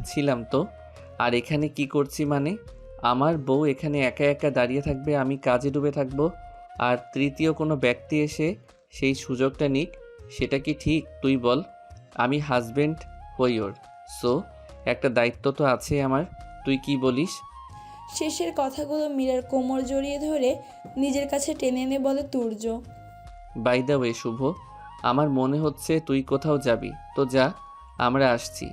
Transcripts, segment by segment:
ছিলাম তো। আর এখানে কি করছি মানে? আমার বউ এখানে একা একা দাঁড়িয়ে থাকবে, আমি কাজে ডুবে থাকবো, আর তৃতীয় কোনো ব্যক্তি এসে সেই সুযোগটা নিক, সেটা কি ঠিক তুই বল? আমি হাজবেন্ড হই ওর, সো একটা দায়িত্ব তো আছে আমার। তুই কি বলিস? শেষের কথাগুলো মীরার কোমর জড়িয়ে ধরে নিজের কাছে টেনে এনে বলে তুর্য। বাই দ্য ওয়ে শুভ, আমার মনে হচ্ছে তুই কোথাও যাবি, তো যা, আমরা আসছি।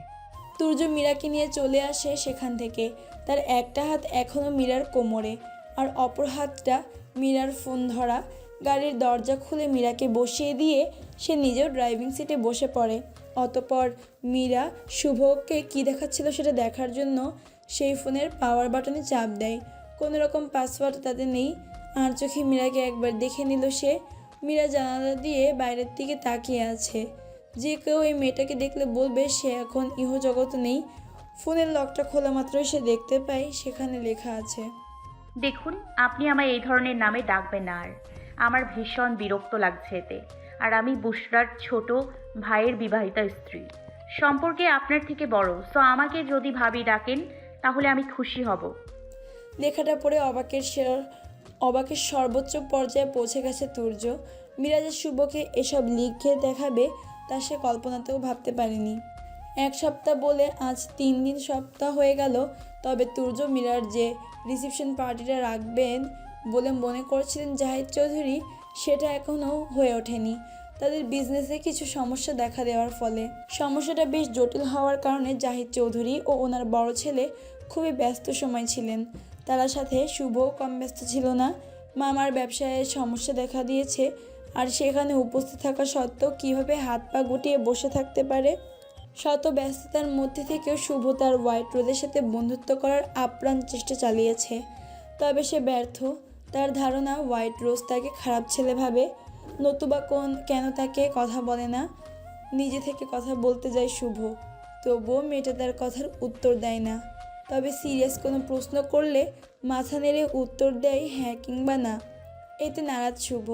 তুর্য মীরাকে নিয়ে চলে আসে সেখান থেকে। তার একটা হাত এখনও মীরার কোমরে, আর অপর হাতটা মীরার ফোন ধরা। গাড়ির দরজা খুলে মীরাকে বসিয়ে দিয়ে সে নিজেও ড্রাইভিং সিটে বসে পড়ে। অতপর মীরা শুভকে কী দেখাচ্ছিল সেটা দেখার জন্য সেই ফোনের পাওয়ার বাটনে চাপ দেয়। কোনো রকম পাসওয়ার্ড তাতে নেই। আর চোখে মীরাকে একবার দেখে নিল সে। মীরা জানালা দিয়ে বাইরের দিকে তাকিয়ে আছে। যে কেউ এই মেয়েটাকে দেখলে বলবে সে এখন ইহজগতে নেই। ফোনের লকটা খোলা মাত্রই সে দেখতে পায় সেখানে লেখা আছে, দেখুন, আপনি আমায় এই ধরনের নামে ডাকবেন না আর। আমার ভীষণ বিরক্ত লাগছে এতে। আর আমি বুশরার ছোট ভাইয়ের বিবাহিতা স্ত্রী। সম্পর্কে আপনার থেকে বড়, সো আমাকে যদি ভাবি ডাকেন তাহলে আমি খুশি হব। লেখাটা পড়ে অবাকের সর্বোচ্চ পর্যায়ে পৌঁছে গেছে তুর্য। মীরা যে শুভকে এসব লিখে দেখাবে তা সে কল্পনাতেও ভাবতে পারেনি। এক সপ্তাহ বলে আজ 3 দিন সপ্তাহ হয়ে গেল। তবে তুর্য মীরার যে রিসেপশন পার্টিটা রাখবেন বলে মনে করছিলেন জাহিদ চৌধুরী, সেটা এখনও হয়ে ওঠেনি। তাদের বিজনেসে কিছু সমস্যা দেখা দেওয়ার ফলে সমস্যাটা বেশ জটিল হওয়ার কারণে জাহিদ চৌধুরী ও ওনার বড় ছেলে খুবই ব্যস্ত সময় ছিলেন। তার সাথে শুভও কম ব্যস্ত ছিল না। মামার ব্যবসায় সমস্যা দেখা দিয়েছে, আর সেখানে উপস্থিত থাকা সত্ত্বেও কীভাবে হাত পা গুটিয়ে বসে থাকতে পারে। শত ব্যস্ততার মধ্যে থেকেও শুভ তার হোয়াইট রোজের সাথে বন্ধুত্ব করার আপ্রাণ চেষ্টা চালিয়েছে। তবে সে ব্যর্থ। তার ধারণা হোয়াইট রোজ তাকে খারাপ ছেলে ভাবে, নতুবা কেন তাকে কথা বলে না। নিজে থেকে কথা বলতে যায় শুভ, তবুও মেয়েটা তার কথার উত্তর দেয় না। তবে সিরিয়াস কোনো প্রশ্ন করলে মাথা নেড়ে উত্তর দেয় হ্যাঁ কিংবা না। এতে নারাজ শুভ।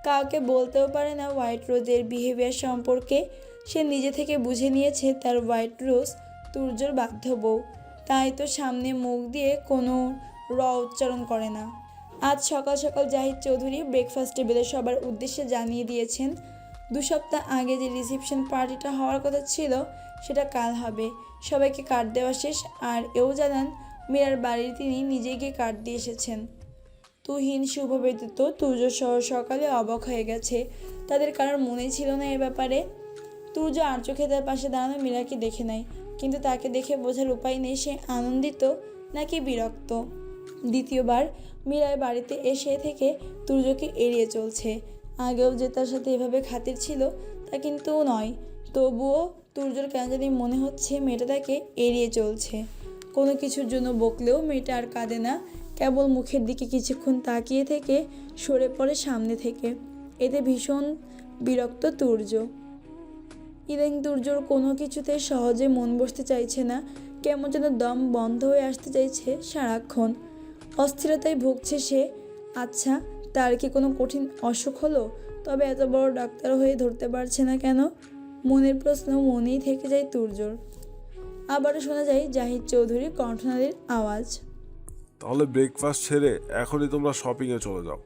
কাউকে বলতেও পারে না হোয়াইট রোজের বিহেভিয়ার সম্পর্কে। সে নিজে থেকে বুঝে নিয়েছে তার হোয়াইট রোজ তুর্যর বাধ্য বউ, তাই তো সামনে মুখ দিয়ে কোনো উচ্চারণ করে না। আজ সকাল সকাল জাহিদ চৌধুরী ব্রেকফাস্ট টেবিলে সবার উদ্দেশ্যে জানিয়ে দিয়েছেন 2 সপ্তাহ আগে যে রিসেপশন পার্টিটা হওয়ার কথা ছিল সেটা কাল হবে। সবাইকে কার্ড দেওয়া শেষ, আর এও জানান মীরার বাড়ির তিনি নিজে গিয়ে কার্ড দিয়ে এসেছেন। তুহিন শুভ ব্যতীত তুর্য সহ সকালে অবাক হয়ে গেছে। তাদের কারোর মনেই ছিল না এ ব্যাপারে। তুর্য আর চোখে তার পাশে দাঁড়ানো মীরাকে দেখে নেয়, কিন্তু তাকে দেখে বোঝার উপায় নেই সে আনন্দিত নাকি বিরক্ত। দ্বিতীয়বার মীরার বাড়িতে এসে থেকে তুর্যকে এড়িয়ে চলছে। আগেও যে তার সাথে এভাবে খাতির ছিল তা কিন্তু নয়, তবুও তুর্যর কেন জানি মনে হচ্ছে মেয়েটা তাকে এড়িয়ে চলছে। কোনো কিছুর জন্য বকলেও মেয়েটা আর কাঁদে না, কেবল মুখের দিকে কিছুক্ষণ তাকিয়ে থেকে সরে পড়ে সামনে থেকে। এতে ভীষণ বিরক্ত তুর্য। ইদানিং তুর্যর কোনো কিছুতে সহজে মন বসতে চাইছে না, কেমন যেন দম বন্ধ হয়ে আসতে চাইছে সারাক্ষণ। অস্থিরতায় ভুগছে সে। আচ্ছা, তার কি কোনো কঠিন অসুখ হলো? তবে এত বড় ডাক্তার হয়ে ধরতে পারছে না কেন? মনের প্রশ্ন মনেই থেকে যায় তুর্যর। আবারও শোনা যায় জাহিদ চৌধুরীর কণ্ঠনালীর আওয়াজ, তাহলে ব্রেকফাস্ট ছেড়ে এখনই তোমরা শপিংয়ে চলে যাও।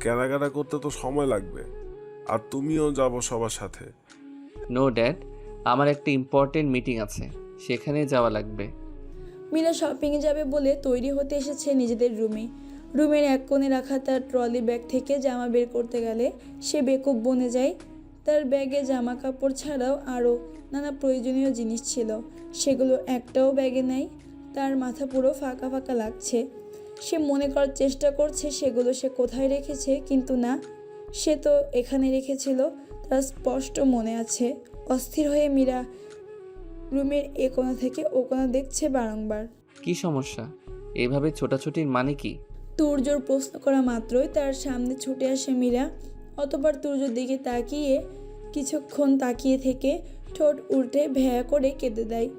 কেনাকাটা করতে তো সময় লাগবে, আর তুমিও যাবো সবার সাথে। নো ড্যাড, আমার একটা ইম্পর্টেন্ট মিটিং আছে, সেখানে যাওয়া লাগবে। মীরা শপিংয়ে যাবে বলে তৈরি হতে এসেছে নিজেদের রুমে। রুমের এক কোণে রাখা তার ট্রলি ব্যাগ থেকে জামা বের করতে গেলে সে বেকুব বনে যায়। তার ব্যাগে জামা কাপড় ছাড়াও আরও নানা প্রয়োজনীয় জিনিস ছিল, সেগুলো একটাও ব্যাগে নেই। তার মাথা পুরো ফাঁকা ফাঁকা লাগছে। সে মনে করার চেষ্টা করছে সেগুলো সে কোথায় রেখেছে, কিন্তু না, সে তো এখানে রেখেছিল, তার স্পষ্ট মনে আছে। অস্থির হয়ে মীরা রুমের এ কোণা থেকে ও কোণা দেখছে বারংবার। কি সমস্যা? এইভাবে ছোটাছুটির মানে কি? তুর্যর প্রশ্ন করা মাত্রই তার সামনে ছুটে আসে মীরা। অতঃপর তুর্যর দিকে তাকিয়ে কিছুক্ষণ তাকিয়ে থেকে ঠোঁট উল্টে ভ্যা করে কেঁদে দেয়।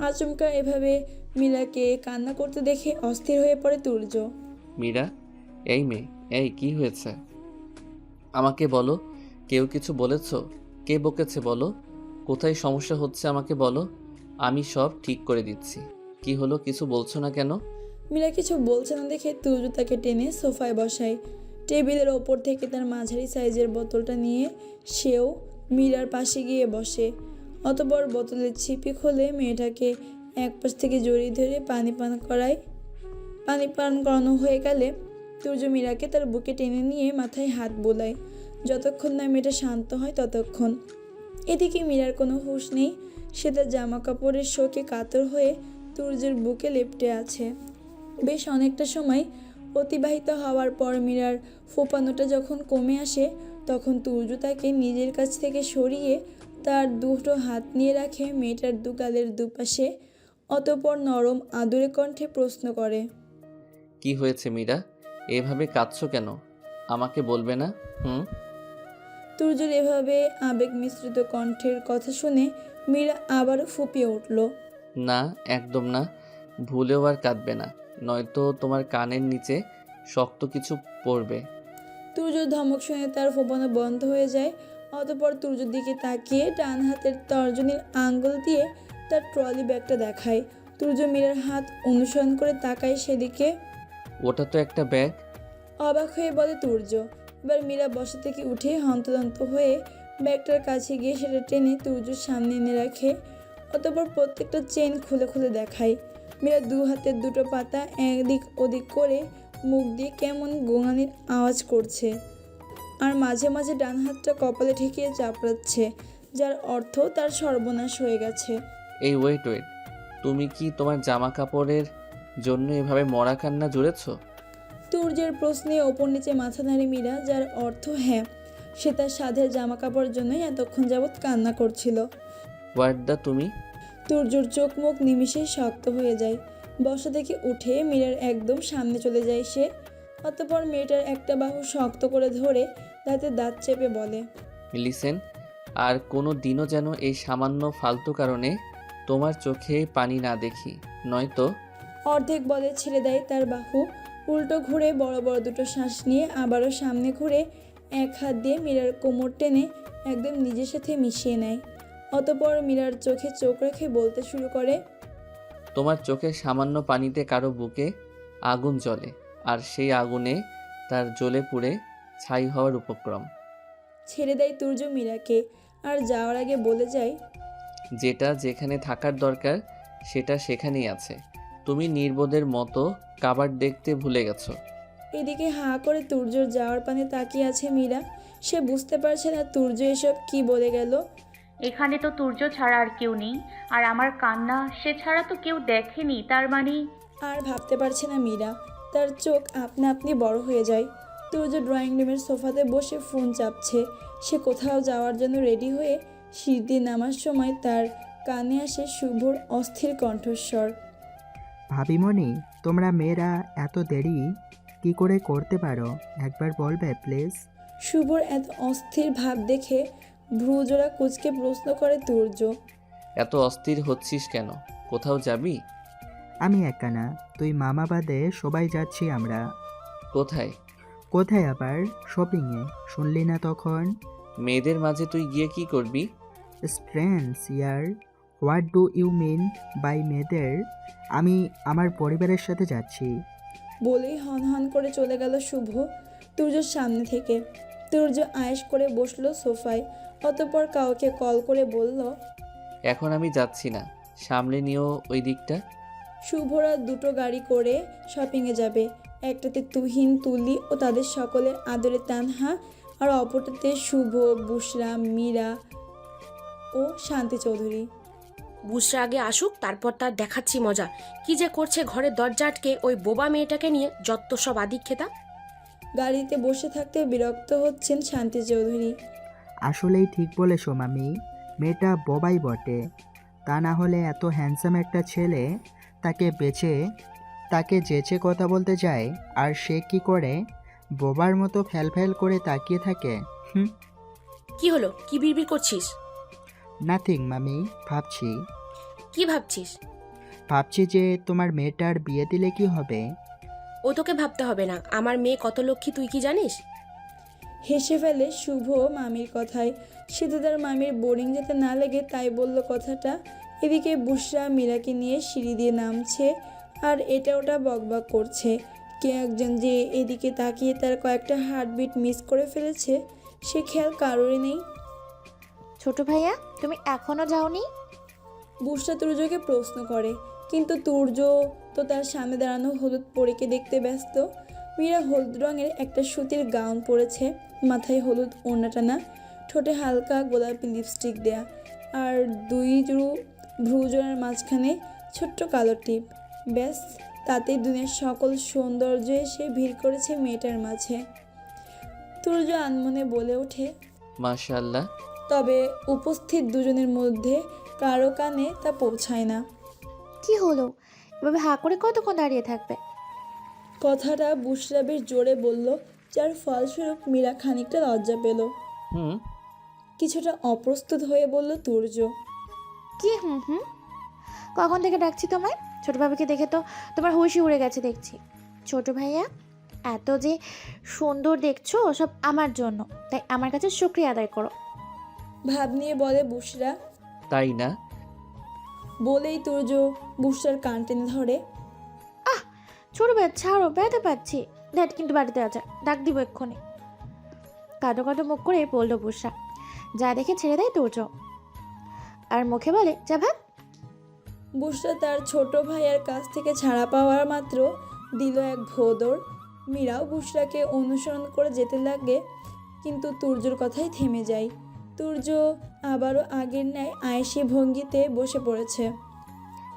আচমকা এভাবে মীরাকে কান্না করতে দেখে অস্থির হয়ে পড়ে তুর্য। মীরা, এই মেয়ে, এই কি হয়েছে? আমাকে বলো, কেউ কিছু বলেছো? কে বকেছে বলো? কোথায় সমস্যা হচ্ছে আমাকে বলো। আমি সব ঠিক করে দিচ্ছি। কি হলো, কিছু বলছো না কেন? মীরা কিছু বলছে না দেখে তুর্য তাকে টেনে সোফায় বসায়। টেবিলের ওপর থেকে তার মাঝারি সাইজের বোতলটা নিয়ে সেও মীরার পাশে গিয়ে বসে। অতঃপর বোতলের ছিপি খুলে মেয়েটাকে এক পাশ থেকে জড়িয়ে ধরে পানি পান করায়। পানি পান করানো হয়ে গেলে তুর্য মীরাকে তার বুকে টেনে নিয়ে মাথায় হাত বোলায়। যতক্ষণ না মেয়েটা শান্ত হয় ততক্ষণ। এদিকে মীরার কোনো হুঁশ নেই। সে তার জামা কাপড়ের শোকে কাতর হয়ে তুর্যের বুকে লেপ্টে আছে। বেশ অনেকটা সময় অতিবাহিত হওয়ার পর মীরার ফোপানোটা যখন কমে আসে তখন তুর্য তাকে নিজের কাছ থেকে সরিয়ে তার দুটো হাত নিয়ে রাখে মেয়েটার দু গালের দুপাশে। অতঃপর নরম আদুরে কণ্ঠে প্রশ্ন করে, কি হয়েছে মীরা? এভাবে কাঁদছো কেন? আমাকে বলবে না? তুর্যের এভাবে আবেগ মিশ্রিত কণ্ঠের কথা শুনে মীরা আবারও ফুঁপিয়ে উঠল। না, একদম না। ভুলেও আর কাঁদবে না, নয়তো তোমার কানের নিচে শক্ত কিছু পড়বে। তুর্যর ধমক শুনে তার ফোপানো বন্ধ হয়ে যায়। অতঃপর তুর্যর দিকে তাকিয়ে ডান হাতের তর্জনীর আঙ্গুল দিয়ে তার ট্রলি ব্যাগটা দেখায়। তুর্য মীরার হাত অনুসরণ করে তাকায় সেদিকে। ওটা তো একটা ব্যাগ। অবাক হয়ে বলে তুর্য। এবার মীরা বসা থেকে উঠে হন্তদন্ত হয়ে ব্যাগটার কাছে গিয়ে সেটা টেনে তুর্যর সামনে এনে রাখে। অতঃপর প্রত্যেকটা চেন খুলে খুলে দেখায়। মীরা দু হাতের দুটো পাতা এদিক ওদিক করে মুখ দিয়ে কেমন গোঙানির আওয়াজ করছে আর মাঝে মাঝে ডান হাতটা কপালে ঠেকিয়ে চাপড়াচ্ছে, যার অর্থ তার সর্বনাশ হয়ে গেছে। এই ওয়েট, তুমি কি তোমার জামা কাপড়ের জন্য এভাবে মরা কান্না জুড়েছ? তুর্যের প্রশ্নে ওপর নিচে মাথা নাড়ে মীরা, যার অর্থ হ্যাঁ, সে তার সাধের জামা কাপড়ের জন্যই এতক্ষণ যাবৎ কান্না করছিল। ওয়ার্ডা তুমি। তুর্যর চোখ মুখ নিমিষেই শক্ত হয়ে যায়। বসা থেকে উঠে মীরার একদম সামনে চলে যায় সে। অতঃপর মেয়েটার একটা বাহু শক্ত করে ধরে দাঁতে দাঁত চেপে বলে, লিসেন, আর কোনো দিনও যেন এই সামান্য ফালতু কারণে তোমার চোখে পানি না দেখি, নয়তো। অর্ধেক বলে ছেড়ে দেয় তার বাহু। উল্টো ঘুরে বড় বড় দুটো শ্বাস নিয়ে আবারও সামনে ঘুরে এক হাত দিয়ে মীরার কোমর টেনে একদম নিজের সাথে মিশিয়ে নেয়। অতঃপর মীরার চোখে চোখ রেখে বলতে শুরু করে, তোমার চোখের সামান্য পানিতে কারো বুকে আগুন জ্বলে, আর সেই আগুনে তার জ্বলে পুড়ে ছাই হওয়ার উপক্রম। ছেড়ে দেয় তুর্য মীরাকে আর যাওয়ার আগে বলে যায়, যেটা যেখানে থাকার দরকার সেটা সেখানেই আছে। তুমি নির্বোধের মতো কাবার দেখতে ভুলে গেছো। এদিকে হাঁ করে তুর্যর যাওয়ার পানে তাকিয়ে আছে মীরা। সে বুঝতে পারছে না তুর্য এসব কি বলে গেল। এখানে তো তুর্য ছাড়া আর কেউ নেই, আর আমার কান্না সে ছাড়া তো কেউ দেখেনি, তার মানে। আর ভাবতে পারছে না মীরা। তার চোখ আপনা আপনি বড় হয়ে যায়। তুর্য ড্রয়িং রুমের সোফাতে বসে ফোন চাপছে। সে কোথাও যাওয়ার জন্য রেডি হয়ে সিঁড়ি দিয়ে নামার সময় তার কানে আসে শুভর অস্থির কণ্ঠস্বর। ভাবিমণি, তোমরা মেয়েরা এত দেরি কি করে করতে পারো? একবার বলবে প্লিজ? শুভর এত অস্থির ভাব দেখে ভ্রুজোড়া কুঁচকে প্রশ্ন করে তুর্য। এত অস্থির হচ্ছিস কেন? কোথাও যাবি? আমি একা না, তুই মামা বাদে সবাই যাচ্ছি আমরা। কোথায়? কোথায় আবার? শপিংয়ে। শুনলি না তখন? মেয়েদের মাঝে তুই গিয়ে কি করবি? ফ্রেন্ডস ইয়ার। What do you mean by মেয়েদের? আমি আমার পরিবারের সাথে যাচ্ছি। বলেই হনহন করে চলে গেল শুভ তুর্যর সামনে থেকে। তুর্য আয়েশ করে বসলো সোফায়। অতঃপর কাউকে কল করে বলল, এখন আমি যাচ্ছি না, সামলে নিও ওই দিকটা। শুভরা দুটো গাড়ি করে শপিংয়ে যাবে। একটাতে তুহিন, তুলি ও তাদের সকলের আদরে তানহা, আর অপরটাতে শুভ, বুশরা, মীরা ও শান্তি চৌধুরী। বুসরা আগে আসুক, তারপর তার দেখাচ্ছি মজা। কি যে করছে ঘরের দরজা আটকে ওই বোবা মেয়েটাকে নিয়ে, যত সব আদিক্ষেতা। গাড়িতে বসে থাকতে বিরক্ত হচ্ছেন শান্তি চৌধুরী। আসলেই ঠিক বলেছো মামি, মেয়েটা বোবাই বটে। তা না হলে এত হ্যান্ডসাম একটা ছেলে তাকে যেচে কথা বলতে যায়, আর সে কি করে বোবার মতো ফ্যাল করে তাকিয়ে থাকে। কি হলো? কি বিড়বিড় করছিস? নাথিং মামি, ভাবছি কি ভাবছিস? যে তোমার মেয়েটার বিয়ে দিলে কি হবে। ও তোকে ভাবতে হবে না, আমার মেয়ে কত লক্ষ্মী তুই কি জানিস? হেসে ফেলে শুভ মামির কথায়। সে তো তার মামির বোরিং যাতে না লেগে তাই বলল কথাটা। এদিকে বুশরা মীরাকে নিয়ে সিঁড়ি দিয়ে নামছে আর এটা ওটা বকবক করছে। কে একজন যে এদিকে তাকিয়ে তার কয়েকটা হার্টবিট মিস করে ফেলেছে সে খেয়াল কারোরই নেই। ছোট ভাইয়া তুমি এখনো যাওনি? বুশরা তুর্যকে প্রশ্ন করে, কিন্তু তুর্য তো তার সামনে দাঁড়ানো হলুদ পরীকে দেখতে ব্যস্ত। মীরা হলুদ রঙের একটা সুতির গাউন পরেছে, মাথায় হলুদ ওড়না টানা, ঠোঁটে হালকা গোলাপি লিপস্টিক দেয়া, আর দুই ভ্রুজোড়ার মাঝখানে ছোট্ট কালো টিপ। ব্যাস, তাতেই দুনিয়ার সকল সৌন্দর্য এসে ভিড় করেছে মেয়েটার মাঝে। তুর্য আনমনে বলে ওঠে, মাশাআল্লাহ। তবে উপস্থিত দুজনের মধ্যে কারো কানে তা পৌঁছায় না। কি হলো, এভাবে হাঁ করে কতক্ষণ দাঁড়িয়ে থাকবে? কথাটা বুশরা বেশ জোরে বলল, যার ফলস্বরূপ মীরা খানিকটা লজ্জা পেল। হুম। কিছুটা অপ্রস্তুত হয়ে বলল তুর্য। কি হুম হুম? কখন থেকে ডাকছি তোমায়? ছোট ভাবিকে দেখে তো তোমার হুঁশি উড়ে গেছে দেখছি। ছোট ভাইয়া, এত যে সুন্দর দেখছো সব আমার জন্য, তাই আমার কাছে শুকরিয়া আদায় করো। ভাব নিয়ে বলে বুশরা। তাই না? বলেই তুর্য বুশরার কান টেনে ধরে। ছোট ভাইয়া ছাড়ো, ব্যথা পাচ্ছি। ড্যাড কিন্তু বাড়িতে আছে, ডাক দিব এক্ষুনি। কাটো কাটো মুখ করে বললো বুসরা। যা দেখে ছেড়ে দেয় তুর্য আর মুখে বলে, যা ভাব। বুশরা তার ছোট ভাইয়ের কাছ থেকে ছাড়া পাওয়ার মাত্র দিল এক ভোঁদড়। মীরাও বুশরাকে অনুসরণ করে যেতে লাগে, কিন্তু তুর্যর কথাই থেমে যায়। তুর্য আবারও আগের ন্যায় আয়েশি ভঙ্গিতে বসে পড়েছে।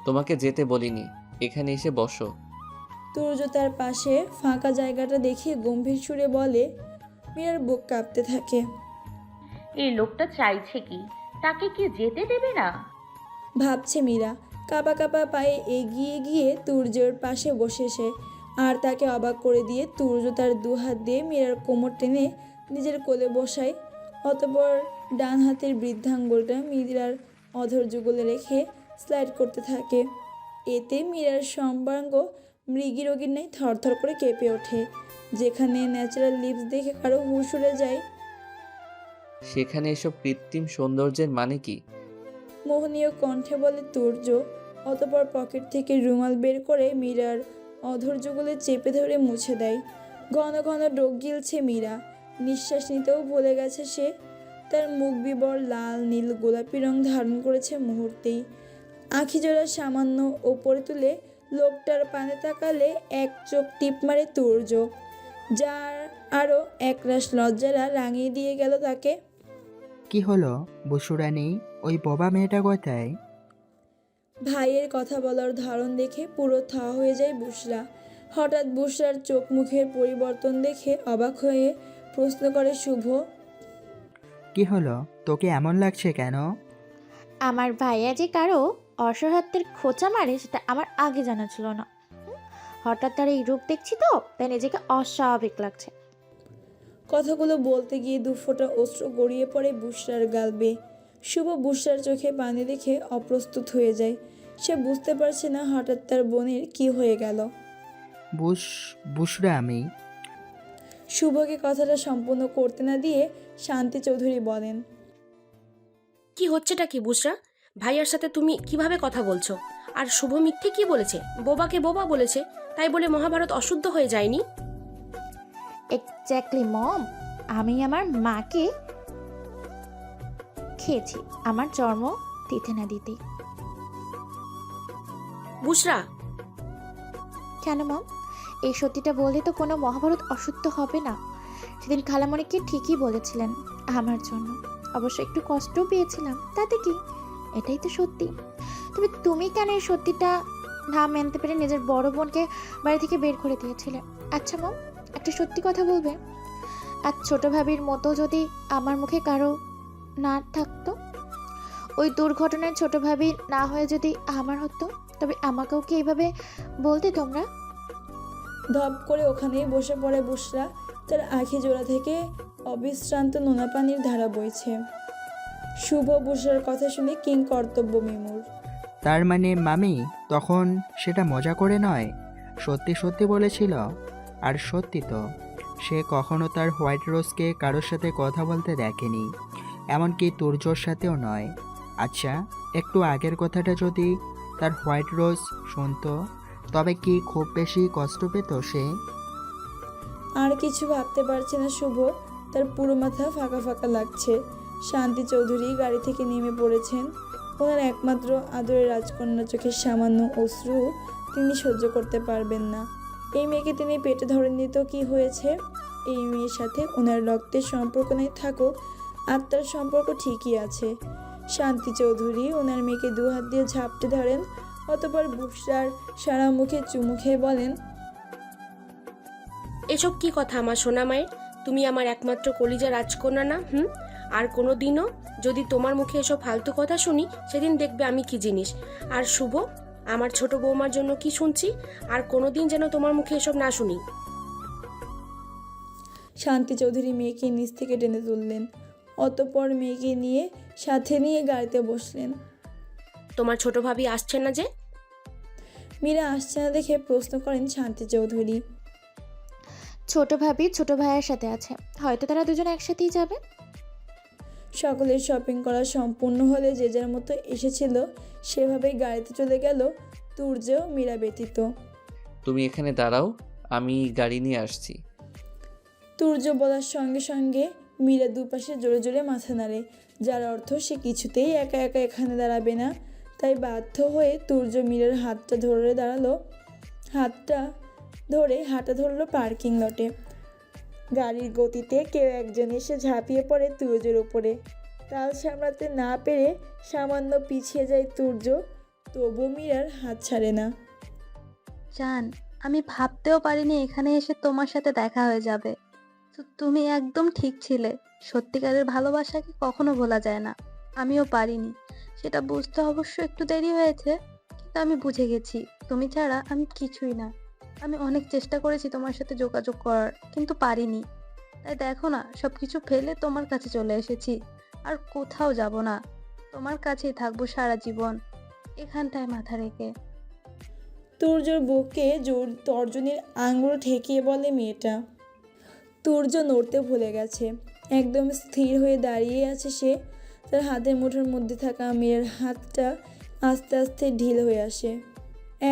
তোমাকে যেতে বলিনি, এখানে এসে বসো। তুর্য তার পাশে ফাঁকা জায়গাটা দেখিয়ে গম্ভীর সুরে বলে। মীরার বুক কাঁপতে থাকে। এই লোকটা চাইছে কি? তাকে কি যেতে দেবে না? ভাবছে মীরা। কাঁপা কাঁপা পায়ে এগিয়ে গিয়ে তুর্যর পাশে বসে সে, আর তাকে অবাক করে দিয়ে তুর্য তার দুহাত দিয়ে মীরার কোমর টেনে নিজের কোলে বসায়। অতঃপর ডান হাতের বৃদ্ধাঙ্গুলটা মীরার অধর যুগলে রেখে স্লাইড করতে থাকে। এতে মীরার সর্বাঙ্গ মৃগী রোগীর ন্যায় থরথর করে কেঁপে ওঠে। যেখানে ন্যাচারাল লিপস দেখে কারো হুঁশ উড়ে যায়, সেখানে এসব কৃত্রিম সৌন্দর্যের মানে কি? মোহনীয় কণ্ঠে বলে তুর্য। অতঃপর পকেট থেকে রুমাল বের করে মীরার অধর যুগলে চেপে ধরে মুছে দেয়। ঘন ঘন ডোক গিলছে মীরা, নিঃশ্বাস নিতেও ভুলে গেছে সে। তার মুখ বিবর লাল নীল গোলাপি রং ধারণ করেছে মুহূর্তেই। আঁখি জোড়া সামান্য ওপরে তুলে লোকটার পানে তাকালে এক চোখ টিপ মারে তুর্য, যার আরও একরাশ লজ্জারা রাঙিয়ে দিয়ে গেল তাকে। কি হলো বসুরানি, ওই বোবা মেয়েটা কোথায়? ভাইয়ের কথা বলার ধরন দেখে পুরো থা হয়ে যায় বুশরা। হঠাৎ বুশরার চোখ মুখের পরিবর্তন দেখে অবাক হয়ে প্রশ্ন করে শুভ। কি হলো, তোকে এমন লাগছে কেন? আমার ভাইয়া যে কারো অসহায়ত্বের খোঁচা মারে সেটা আমার আগে জানা ছিল না। হঠাৎ তার এই রূপ দেখছি তো, তাই নিজেকে অস্বাভাবিক লাগছে। কথাগুলো বলতে গিয়ে দুফোঁটা অশ্রু গড়িয়ে পড়ে বুশরার গাল বেয়ে। শুভ বুশরার চোখে পানি দেখে অপ্রস্তুত হয়ে যায়। সে বুঝতে পারছে না হঠাৎ তার বোনের কি হয়ে গেল। বুসরা আমি। শুভকে কথাটা সম্পূর্ণ করতে না দিয়ে শান্তি চৌধুরী বলেন। কি হচ্ছেটা কি বুসরা? ভাইয়ার সাথে তুমি কিভাবে কথা বলছো? আর শুভ মিথ্যে কি বলেছে? বোবাকে বোবা বলেছে, তাই বলে মহাভারত অশুদ্ধ হয়ে যায়নি? এক্স্যাক্টলি মম, আমি আমার মাকে খেয়েছি আমার জন্ম দিতে না দিতে। বুসরা, কেন মম? এই সত্যিটা বললে তো কোনো মহাভারত অশুদ্ধ হবে না। সেদিন খালামণিকে ঠিকই বলেছিলেন আমার জন্য, অবশ্য একটু কষ্টও পেয়েছিলাম, তাতে কি? এটাই তো সত্যি। তবে তুমি কেন এই সত্যিটা না মানতে পেরে নিজের বড় বোনকে বাড়ি থেকে বের করে দিয়েছিলে? আচ্ছা মম, একটা সত্যি কথা বলবে? আর ছোট ভাবির মতো যদি আমার মুখে কারো না থাকতো, ওই দুর্ঘটনায় ছোট ভাবি না হয়ে যদি আমার হতো, তবে আমাকেও কি এইভাবে বলতে তোমরা? ধপ করে ওখানেই বসে পড়ে বুশরা। তার আঁখি জোড়া থেকে অবিশ্রান্ত নোনা পানির ধারা বইছে। শুভ বুশরার কথা শুনে কিং কর্তব্য বিমূঢ়। তার মানে মামি তখন সেটা মজা করে নয়, সত্যি সত্যি বলেছিল। আর সত্যি তো, সে কখনো তার হোয়াইট রোজকে কারোর সাথে কথা বলতে দেখেনি, এমনকি তুর্যর সাথেও নয়। আচ্ছা, একটু আগের কথাটা যদি তার হোয়াইট রোজ শুনতো, তবে কি খুব বেশি কষ্ট পেত সে? আর কিছু ভাবতে পারছে না শুভ। তার পুরো মাথা ফাঁকা ফাঁকা লাগছে। শান্তি চৌধুরী গাড়ি থেকে নেমে পড়েছেন। ওনার একমাত্র আদরের রাজকন্যা চোখের সামান্য অশ্রু তিনি সহ্য করতে পারবেন না। এই মেয়েকে তিনি পেটে ধরেননি তো কী হয়েছে? এই মেয়ের সাথে ওনার রক্তের সম্পর্ক নেই থাকুক, আত্মার সম্পর্ক ঠিকই আছে। শান্তি চৌধুরী ওনার মেয়েকে দু হাত দিয়ে ঝাপটে ধরেন, অতপর বুসরার সারা মুখে চুমু খেয়ে বলেন, এসব কি কথা আমার সোনা মায়ের? তুমি আমার একমাত্র কলিজা রাজকন্যা না? আর কোনো দিনও যদি তোমার মুখে এসব ফালতু কথা শুনি, সেদিন দেখবে আমি কি জিনিস। আর শুভ, আমার ছোট বৌমার জন্য কি শুনছি, আর কোনো দিন যেন তোমার মুখে এসব না শুনি। শান্তি চৌধুরী মেয়েকে নিচ থেকে টেনে তুললেন, অতঃপর মেয়েকে নিয়ে সাথে নিয়ে গাড়িতে বসলেন। তোমার ছোট ভাবি আসছে না যে? মীরা আসছে না দেখে প্রশ্ন করেন শান্তি চৌধুরী। ছোট ভাবি ছোট ভাইয়ের সাথে আছে, হয়তো তারা দুজন একসাথেই যাবে। সকলের শপিং করা সম্পূর্ণ হলে যে যার মতো এসেছিল সেভাবেই গাড়িতে চলে গেল তুর্য মীরা ব্যতীত। তুমি এখানে দাঁড়াও, আমি গাড়ি নিয়ে আসছি। তুর্য বলার সঙ্গে সঙ্গে মীরা দুপাশে জোরে জোরে মাথা নাড়ে, যার অর্থ সে কিছুতেই একা একা এখানে দাঁড়াবে না। তাই বাধ্য হয়ে তুর্য মীরার হাতটা ধরে হাঁটা ধরলো পার্কিং লটে। গাড়ির গতিতে কেউ একজন এসে ঝাঁপিয়ে পড়ে তুর্যের উপরে। তাল সামলাতে না পেরে সামান্য পিছিয়ে যায় তুর্য, তবু মীরার হাত ছাড়ে না। জান, আমি ভাবতেও পারিনি এখানে এসে তোমার সাথে দেখা হয়ে যাবে। তো তুমি একদম ঠিক ছিলে। সত্যিকারের ভালোবাসাকে কখনো ভোলা যায় না। আমিও পারিনি, সেটা বুঝতে অবশ্য একটু দেরি হয়েছে, কিন্তু আমি বুঝে গেছি তুমি ছাড়া আমি কিছুই না। আমি অনেক চেষ্টা করেছি তোমার সাথে যোগাযোগ করার, কিন্তু পারিনি। তাই দেখো না, সবকিছু ফেলে তোমার কাছে চলে এসেছি। আর কোথাও যাব না, তোমার কাছেই থাকবো সারা জীবন, এখানটায় মাথা রেখে। তুর্যর বুকে জোর তর্জনীর আঙুল ঠেকিয়ে বলে মেয়েটা। তুর্য নড়তে ভুলে গেছে, একদম স্থির হয়ে দাঁড়িয়ে আছে সে। তার হাতের মুঠোর মধ্যে থাকা মেয়ের হাতটা আস্তে আস্তে ঢিল হয়ে আসে।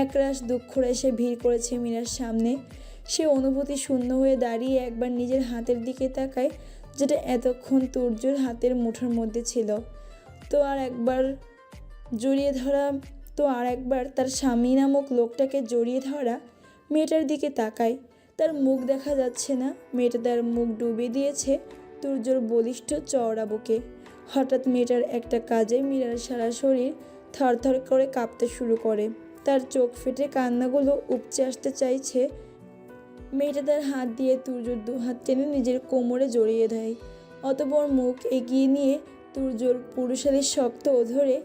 একরাশ দুঃখরা এসে ভিড় করেছে মীরার সামনে। সে অনুভূতি শূন্য হয়ে দাঁড়িয়ে একবার নিজের হাতের দিকে তাকায়, যেটা এতক্ষণ তুর্যর হাতের মুঠোর মধ্যে ছিল। তো আর একবার তার স্বামী নামক লোকটাকে জড়িয়ে ধরা। মেয়েটার দিকে তাকায়, তার মুখ দেখা যাচ্ছে না। মেয়েটা তার মুখ ডুবিয়ে দিয়েছে তুর্যর বলিষ্ঠ চওড়া বুকে। হঠাৎ মেয়েটার একটা কাজে মীরার সারা শরীর থরথর করে কাঁপতে শুরু করে। তার চোখ ফেটে কান্নাগুলো উপচে আসতে চাইছে। মেয়েটা তার হাত দিয়ে তুর্যর দু হাত টেনে নিজের কোমরে জড়িয়ে দেয়, অতঃপর মুখ এগিয়ে নিয়ে তুর্যর পুরুষালীর শক্ত অধরে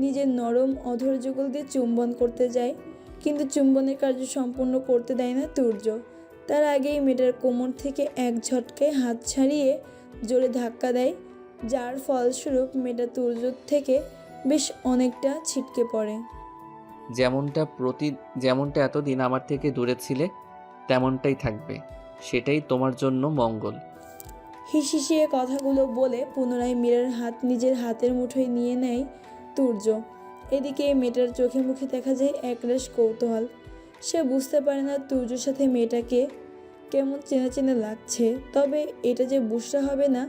নিজের নরম অধর যুগল দিয়ে চুম্বন করতে যায়, কিন্তু চুম্বনের কার্য সম্পূর্ণ করতে দেয় না তুর্য। তার আগেই মেয়েটার কোমর থেকে এক ঝটকায় হাত ছাড়িয়ে জোরে ধাক্কা দেয়, যার ফলস্বরূপ মেয়েটা তুর্যর থেকে বেশ অনেকটা ছিটকে পড়ে। যেমনটা এতদিন আমার থেকে দূরে ছিলে, তেমনটাই থাকবে, সেটাই তোমার জন্য মঙ্গল। হিসিয়ে কথাগুলো বলে পুনরায় মীরার হাত নিজের হাতের মুঠোয় নিয়ে নেয় তুর্য। এদিকে মেয়েটার চোখে মুখে দেখা যায় একরাশ কৌতূহল। সে বুঝতে পারে না তুর্যর সাথে মেয়েটাকে কেমন চেনা চেনা লাগছে, তবে এটা যে বুসরা হবে না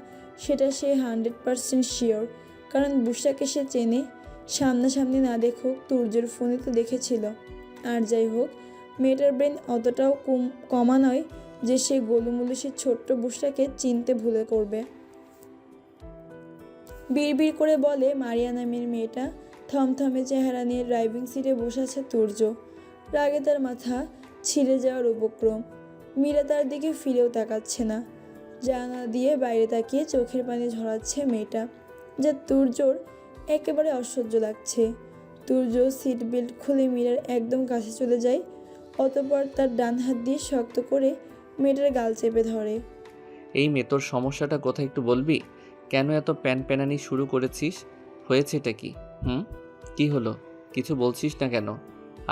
সেটা সে 100% শিওর, কারণ বুসরাকে সে চেনে। সামনাসামনি না দেখুক, তুর্যের ফোনে তো দেখেছিল। আর যাই হোক, মেয়েটার ব্রেন অতটাও কমা নয় যে সে গোলুমুলু সে ছোট্ট বুসরাকে চিনতে ভুলে করবে। বিড়বিড় করে বলে মারিয়া নামের মেয়েটা। থমথমে চেহারা নিয়ে ড্রাইভিং সিটে বসে আছে তুর্য। রাগে তার মাথা ছিঁড়ে যাওয়ার উপক্রম। মীরা তার দিকে ফিরেও তাকাচ্ছে না। জানালা দিয়ে বাইরে তাকিয়ে চোখের পানি ঝরাচ্ছে মেয়েটা, যা তুর্যর একেবারে অসহ্য লাগছে। তুর্য সিট বেল্ট খুলে মীরার একদম কাছে চলে যায়, অতঃপর তার ডান হাত দিয়ে শক্ত করে মেয়েটার গাল চেপে ধরে। এই মেয়ে, তোর সমস্যাটা কোথায় একটু বলবি? কেন এত প্যানপ্যানানি শুরু করেছিস? হয়েছেটা কি? কি হলো? কিছু বলছিস না কেন?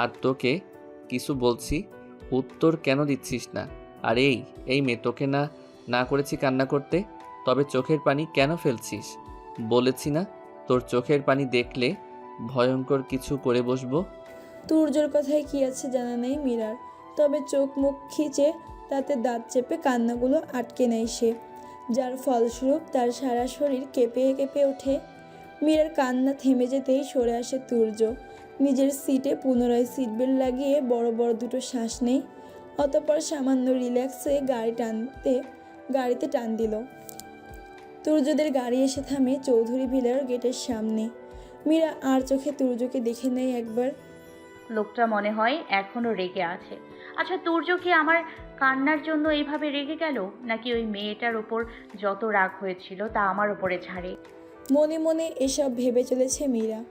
আর তোকে কিছু বলছি, উত্তর কেন দিচ্ছিস না? আর এই মেয়ে, তোকে না করেছি কান্না করতে, তবে চোখের পানি কেন ফেলছিস? বলেছি না তোর চোখের পানি দেখলে ভয়ঙ্কর কিছু করে বসবো। তুর্যর কথায় কি আছে জানা নেই মীরার, তবে চোখ মুখ খিচে তাতে দাঁত চেপে কান্নাগুলো আটকে নেয় সে, যার ফলস্বরূপ তার সারা শরীর কেঁপে কেঁপে ওঠে। মীরার কান্না থেমে যেতেই সরে আসে তুর্য, নিজের সিটে পুনরায় সিট বেল্ট লাগিয়ে বড় বড় দুটো শ্বাস নেয়। অতঃপর সামান্য রিল্যাক্সে গাড়িতে টান দিল। তুর্যদের গাড়ি এসে থামে চৌধুরী ভিলার গেটের সামনে। মীরা আর চোখে তুর্যকে দেখে নেয় একবার। লোকটা মনে হয় এখনো রেগে আছে। আচ্ছা, তুর্য কি আমার কান্নার জন্য এইভাবে রেগে গেল, নাকি ওই মেয়েটার ওপর যত রাগ হয়েছিল তা আমার ওপরে ঝাড়ে? মনে মনে এসব ভেবে চলেছে মীরা।